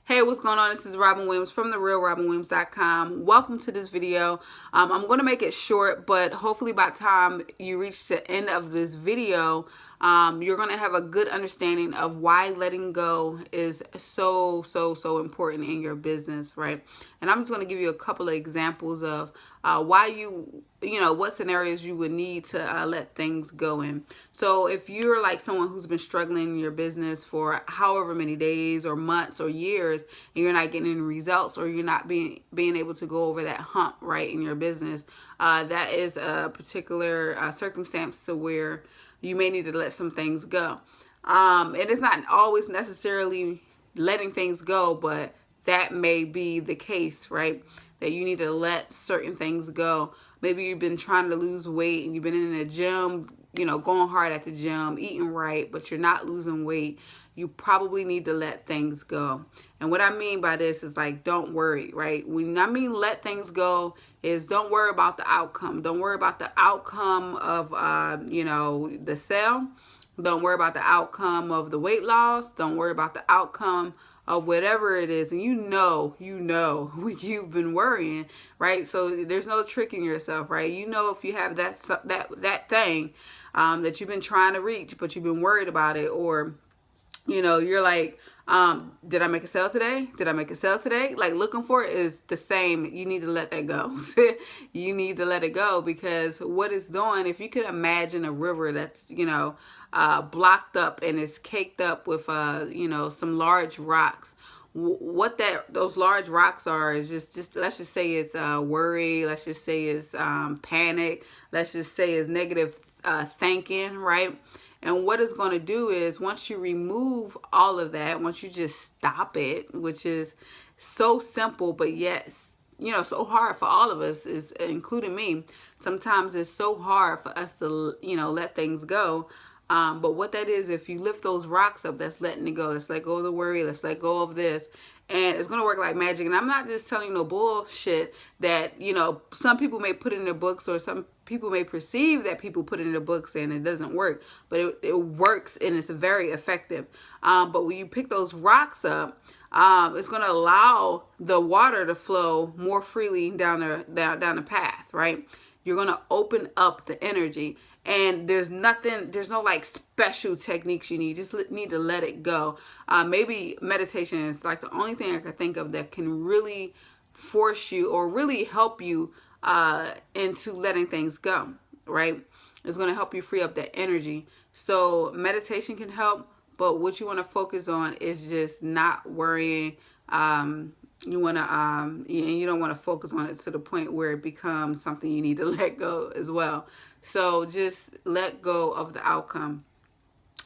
Hey, what's going on? This is Robin Williams from TheRealRobinWilliams.com. Welcome to this video. I'm going to make it short, but hopefully by the time you reach the end of this video, you're going to have a good understanding of why letting go is so important in your business, right? And I'm just going to give you a couple of examples of why what scenarios you would need to let things go in. So if you're like someone who's been struggling in your business for however many days or months or years, and you're not getting any results, or you're not being able to go over that hump, right, in your business, that is a particular circumstance to where you may need to let some things go. It is not always necessarily letting things go, but that may be the case, right? That you need to let certain things go. Maybe you've been trying to lose weight and you've been in the gym, going hard at the gym, eating right, but you're not losing weight. You probably need to let things go. And what I mean by this is like, don't worry, right? When I mean let things go is don't worry about the outcome. Don't worry about the outcome of, the sale. Don't worry about the outcome of the weight loss. Don't worry about the outcome of whatever it is. And you know you've been worrying, right? So there's no tricking yourself, right? If you have that thing that you've been trying to reach, but you've been worried about it, or you're like, did I make a sale today? Did I make a sale today? Like, looking for it is the same. You need to let that go. You need to let it go, because what it's doing, if you could imagine a river that's, blocked up and is caked up with, some large rocks. What those large rocks are is just let's just say it's worry. Let's just say it's panic. Let's just say it's negative thinking, right? And what it's going to do is, once you remove all of that, once you just stop it, which is so simple, but yet, so hard for all of us, is including me. Sometimes it's so hard for us to, let things go. But what that is, if you lift those rocks up, that's letting it go. Let's let go of the worry. Let's let go of this. And it's going to work like magic. And I'm not just telling you no bullshit that, some people may put in their books, or some people may perceive that people put in their books and it doesn't work. But it works, and it's very effective. But when you pick those rocks up, it's going to allow the water to flow more freely down the path, right? You're going to open up the energy. And there's no like special techniques you need. Just need to let it go. Maybe meditation is like the only thing I could think of that can really force you, or really help you into letting things go, right? It's going to help you free up that energy. So meditation can help, but what you want to focus on is just not worrying. You want to, and you don't want to focus on it to the point where it becomes something you need to let go as well. So just let go of the outcome.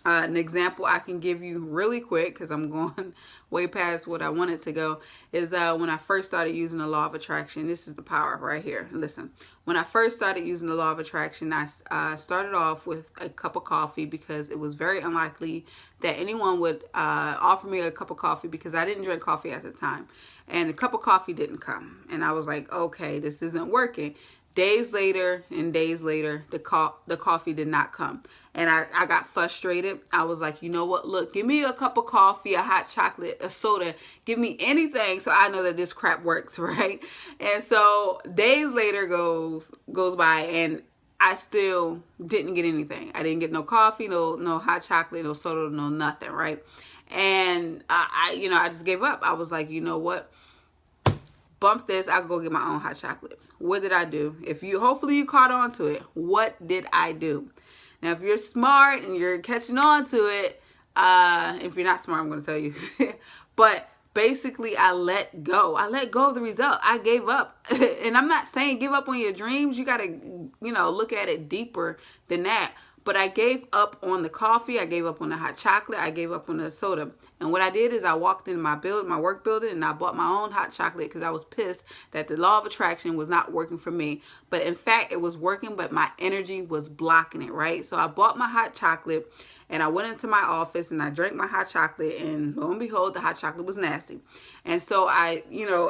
An example I can give you really quick, because I'm going way past what I wanted to go, is when I first started using the law of attraction. This is the power right here. Listen, when I first started using the law of attraction, I started off with a cup of coffee, because it was very unlikely that anyone would offer me a cup of coffee, because I didn't drink coffee at the time. And the cup of coffee didn't come. And I was like, okay, this isn't working. Days later, the coffee did not come. And I got frustrated. I was like, you know what? Look, give me a cup of coffee, a hot chocolate, a soda. Give me anything so I know that this crap works, right? And so days later goes by, and I still didn't get anything. I didn't get no coffee, no hot chocolate, no soda, no nothing, right? And I just gave up. I was like, you know what? Bump this, I'll go get my own hot chocolate. What did I do? Hopefully you caught on to it. What did I do? Now, if you're smart and you're catching on to it, if you're not smart, I'm going to tell you. But basically, I let go. I let go of the result. I gave up. And I'm not saying give up on your dreams. You got to, look at it deeper than that. But I gave up on the coffee. I gave up on the hot chocolate. I gave up on the soda. And what I did is I walked in my work building, and I bought my own hot chocolate, because I was pissed that the law of attraction was not working for me. But in fact, it was working, but my energy was blocking it, right? So I bought my hot chocolate, and I went into my office, and I drank my hot chocolate, and lo and behold, the hot chocolate was nasty. And so I,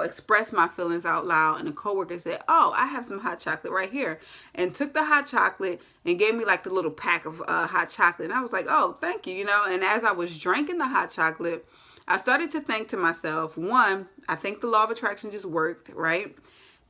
expressed my feelings out loud, and a coworker said, oh, I have some hot chocolate right here, and took the hot chocolate and gave me like the little pack of hot chocolate. And I was like, oh, thank you, And as I was drinking the hot chocolate, I started to think to myself, one, I think the law of attraction just worked, right?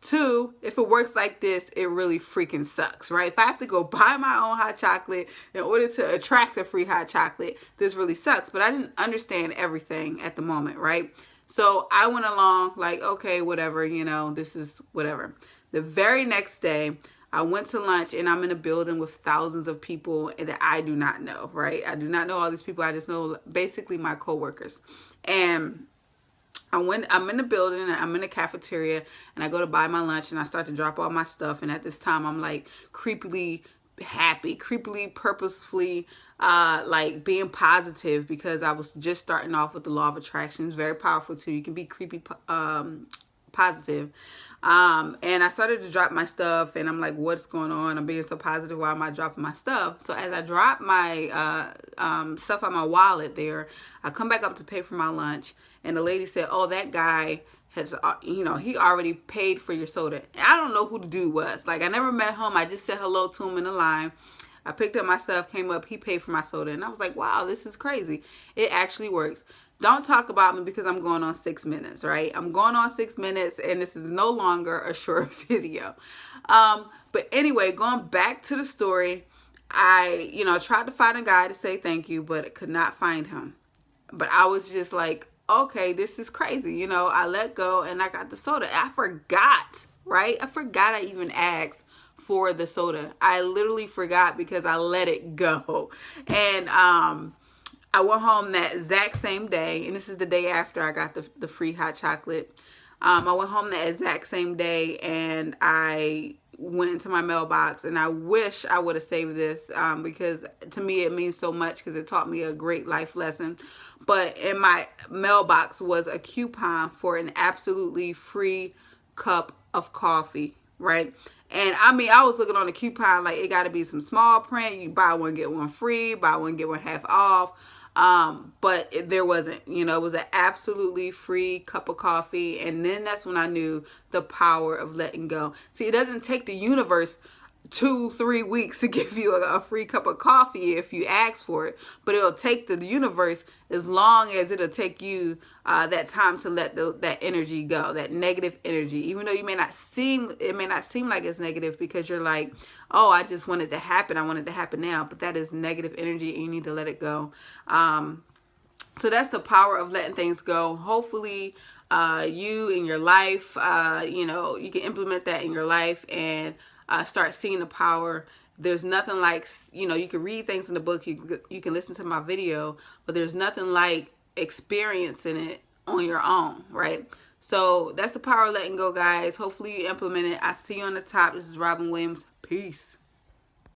Two, if it works like this, it really freaking sucks, right? If I have to go buy my own hot chocolate in order to attract a free hot chocolate, this really sucks. But I didn't understand everything at the moment, right? So I went along like, okay, whatever, this is whatever. The very next day, I went to lunch, and I'm in a building with thousands of people that I do not know, right? I do not know all these people. I just know basically my coworkers. And I'm in the building, and I'm in the cafeteria, and I go to buy my lunch, and I start to drop all my stuff. And at this time, I'm like creepily happy, creepily, purposefully, like being positive, because I was just starting off with the law of attraction. It's very powerful too. You can be creepy, positive. And I started to drop my stuff, and I'm like, what's going on? I'm being so positive. Why am I dropping my stuff? So as I drop my stuff out my wallet there, I come back up to pay for my lunch, and the lady said, oh, that guy has, he already paid for your soda. And I don't know who the dude was. Like, I never met him. I just said hello to him in the line. I picked up my stuff, came up, he paid for my soda. And I was like, wow, this is crazy. It actually works. Don't talk about me because I'm going on 6 minutes, right? I'm going on 6 minutes, and this is no longer a short video. But anyway, going back to the story, I, tried to find a guy to say thank you, but could not find him. But I was just like, okay, this is crazy. I let go, and I got the soda. I forgot, right? I forgot I even asked for the soda. I literally forgot because I let it go. And, I went home that exact same day, and this is the day after I got the free hot chocolate. I went home that exact same day, and I went into my mailbox, and I wish I would have saved this because to me it means so much, because it taught me a great life lesson. But in my mailbox was a coupon for an absolutely free cup of coffee, right? And I mean, I was looking on the coupon like it got to be some small print. You buy one, get one free, buy one, get one half off. But there wasn't, it was an absolutely free cup of coffee. And then that's when I knew the power of letting go. See, it doesn't take the universe 2-3 weeks to give you a free cup of coffee if you ask for it, but it'll take the universe as long as it'll take you that time to let that energy go, that negative energy. Even though it may not seem like it's negative, because you're like, oh, I just want it to happen, I want it to happen now, but that is negative energy, and you need to let it go. So that's the power of letting things go. Hopefully you in your life, you can implement that in your life and start seeing the power. There's nothing like, you can read things in the book, you can listen to my video, but there's nothing like experiencing it on your own, right? So that's the power of letting go, guys. Hopefully you implement it. I see you on the top. This is Robin Williams. Peace.